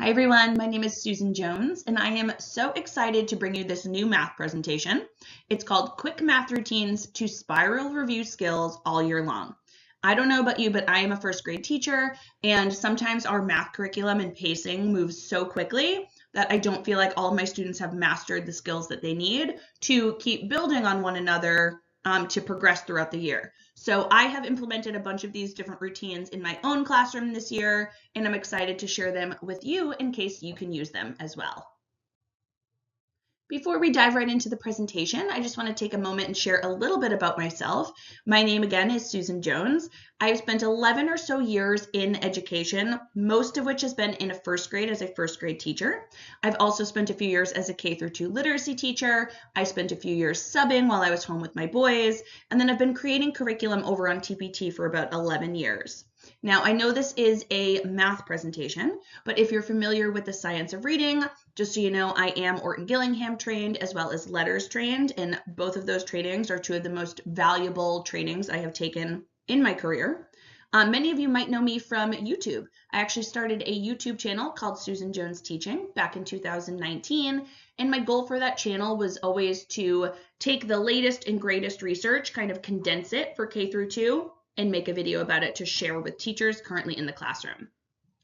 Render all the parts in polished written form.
Hi everyone, my name is Susan Jones and I am so excited to bring you this new math presentation. It's called Quick Math Routines to Spiral Review Skills All Year Long. I don't know about you, but I am a first grade teacher and sometimes our math curriculum and pacing moves so quickly that I don't feel like all of my students have mastered the skills that they need to keep building on one another to progress throughout the year. So I have implemented a bunch of these different routines in my own classroom this year, and I'm excited to share them with you in case you can use them as well. Before we dive right into the presentation, I just want to take a moment and share a little bit about myself. My name again is Susan Jones. I've spent 11 or so years in education, most of which has been in a first grade as a first grade teacher. I've also spent a few years as a K-2 literacy teacher. I spent a few years subbing while I was home with my boys, and then I've been creating curriculum over on TPT for about 11 years. Now, I know this is a math presentation, but if you're familiar with the science of reading, just so you know, I am Orton Gillingham trained as well as letters trained, and both of those trainings are two of the most valuable trainings I have taken in my career. Many of you might know me from YouTube. I actually started a YouTube channel called Susan Jones Teaching back in 2019, and my goal for that channel was always to take the latest and greatest research, kind of condense it for K-2, and make a video about it to share with teachers currently in the classroom.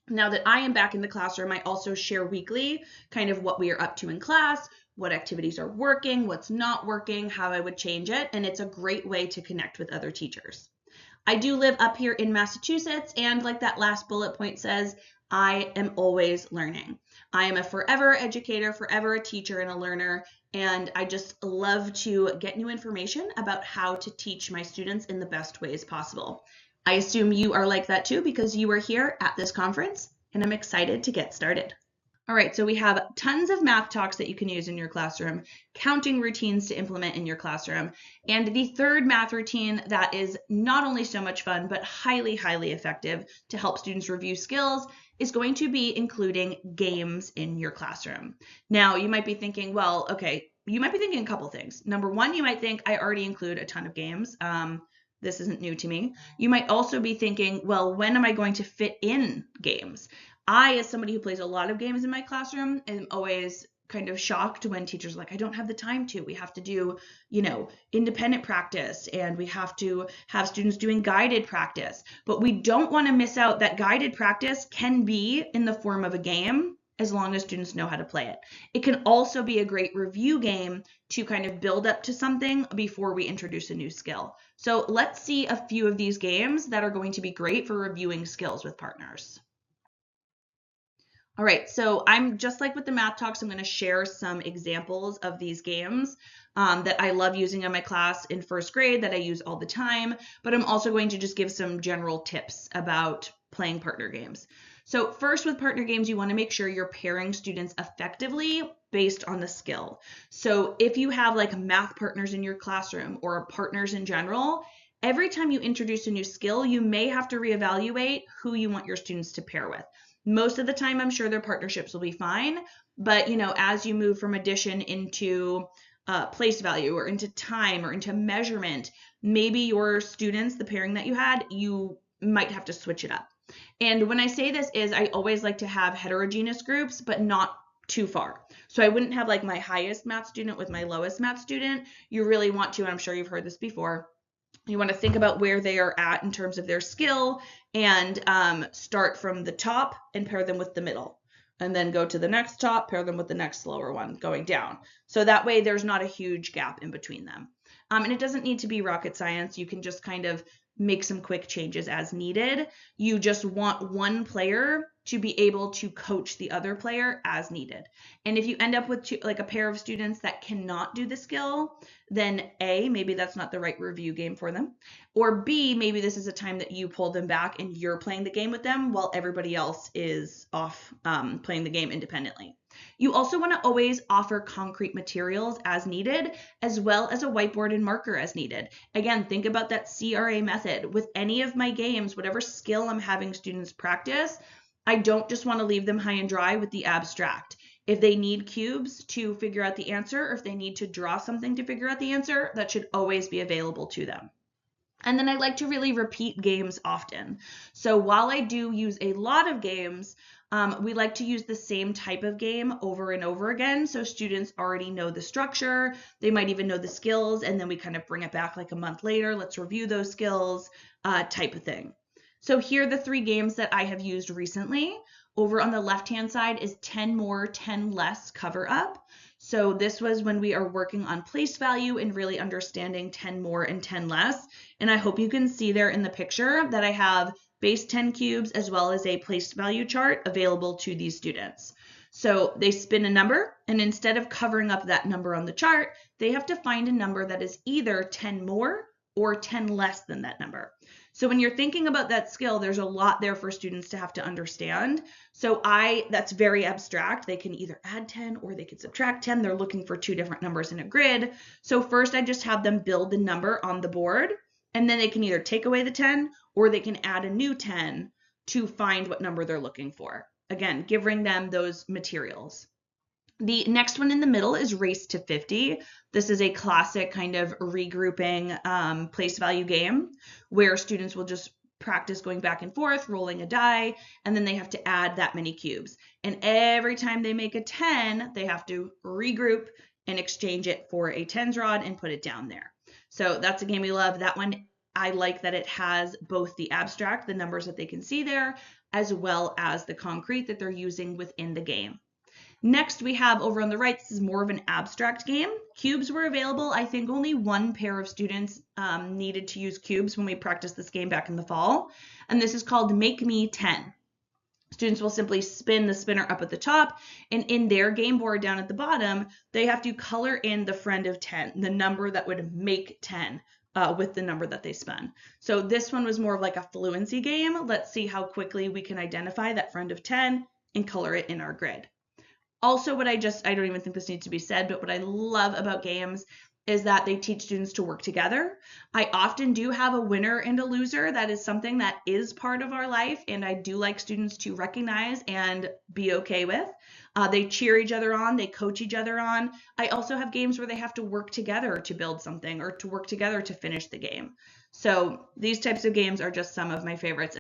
Now that I am back in the classroom, I also share weekly kind of what we are up to in class, what activities are working, what's not working, how I would change it, and it's a great way to connect with other teachers. I do live up here in Massachusetts, and like that last bullet point says, I am always learning. I am a forever educator, forever a teacher and a learner, and I just love to get new information about how to teach my students in the best ways possible. I assume you are like that too because you are here at this conference, and I'm excited to get started. All right, so we have tons of math talks that you can use in your classroom, counting routines to implement in your classroom, and the third math routine that is not only so much fun, but highly, highly effective to help students review skills is going to be including games in your classroom. Now, you might be thinking, well, okay, you might be thinking a couple things. Number one, you might think I already include a ton of games. This isn't new to me. You might also be thinking, well, when am I going to fit in games? I, as somebody who plays a lot of games in my classroom, am always kind of shocked when teachers are like, I don't have the time to. We have to do, independent practice, and we have to have students doing guided practice. But we don't want to miss out that guided practice can be in the form of a game as long as students know how to play it. It can also be a great review game to kind of build up to something before we introduce a new skill. So let's see a few of these games that are going to be great for reviewing skills with partners. All right, so I'm just like with the math talks, I'm going to share some examples of these games that I love using in my class in first grade that I use all the time, but I'm also going to just give some general tips about playing partner games. So first, with partner games, you want to make sure you're pairing students effectively based on the skill. So if you have like math partners in your classroom or partners in general, every time you introduce a new skill, you may have to reevaluate who you want your students to pair with. Most of the time, I'm sure their partnerships will be fine, but as you move from addition into place value or into time or into measurement, maybe your students, the pairing that you had, you might have to switch it up. And when I say this is, I always like to have heterogeneous groups, but not too far. So I wouldn't have like my highest math student with my lowest math student. You really want to, and I'm sure you've heard this before, you want to think about where they are at in terms of their skill and start from the top and pair them with the middle. And then go to the next top, pair them with the next lower one going down. So that way there's not a huge gap in between them. And it doesn't need to be rocket science. You can just kind of make some quick changes as needed. You just want one player to be able to coach the other player as needed. And if you end up with like a pair of students that cannot do the skill, then A, maybe that's not the right review game for them. Or B, maybe this is a time that you pull them back and you're playing the game with them while everybody else is off playing the game independently. You also want to always offer concrete materials as needed, as well as a whiteboard and marker as needed. Again, think about that CRA method. With any of my games, whatever skill I'm having students practice, I don't just want to leave them high and dry with the abstract. If they need cubes to figure out the answer, or if they need to draw something to figure out the answer, that should always be available to them. And then I like to really repeat games often. So while I do use a lot of games, we like to use the same type of game over and over again. So students already know the structure, they might even know the skills, and then we kind of bring it back like a month later. Let's review those skills, type of thing. So here are the 3 games that I have used recently. Over on the left-hand side is 10 more, 10 less cover up. So this was when we are working on place value and really understanding 10 more and 10 less. And I hope you can see there in the picture that I have base 10 cubes as well as a place value chart available to these students. So they spin a number, and instead of covering up that number on the chart, they have to find a number that is either 10 more or 10 less than that number. So when you're thinking about that skill, there's a lot there for students to have to understand. So that's very abstract. They can either add 10 or they can subtract 10. They're looking for 2 different numbers in a grid. So first I just have them build the number on the board, and then they can either take away the 10 or they can add a new 10 to find what number they're looking for. Again, giving them those materials. The next one in the middle is Race to 50. This is a classic kind of regrouping place value game where students will just practice going back and forth, rolling a die, and then they have to add that many cubes. And every time they make a 10, they have to regroup and exchange it for a tens rod and put it down there. So that's a game we love. That one, I like that it has both the abstract, the numbers that they can see there, as well as the concrete that they're using within the game. Next, we have over on the right, this is more of an abstract game. Cubes were available. I think only 1 pair of students needed to use cubes when we practiced this game back in the fall. And this is called Make Me 10. Students will simply spin the spinner up at the top, and in their game board down at the bottom, they have to color in the friend of 10, the number that would make 10 with the number that they spun. So this one was more of like a fluency game. Let's see how quickly we can identify that friend of 10 and color it in our grid. Also, I don't even think this needs to be said, but what I love about games is that they teach students to work together. I often do have a winner and a loser. That is something that is part of our life, and I do like students to recognize and be okay with. They cheer each other on, they coach each other on. I also have games where they have to work together to build something or to work together to finish the game. So these types of games are just some of my favorites.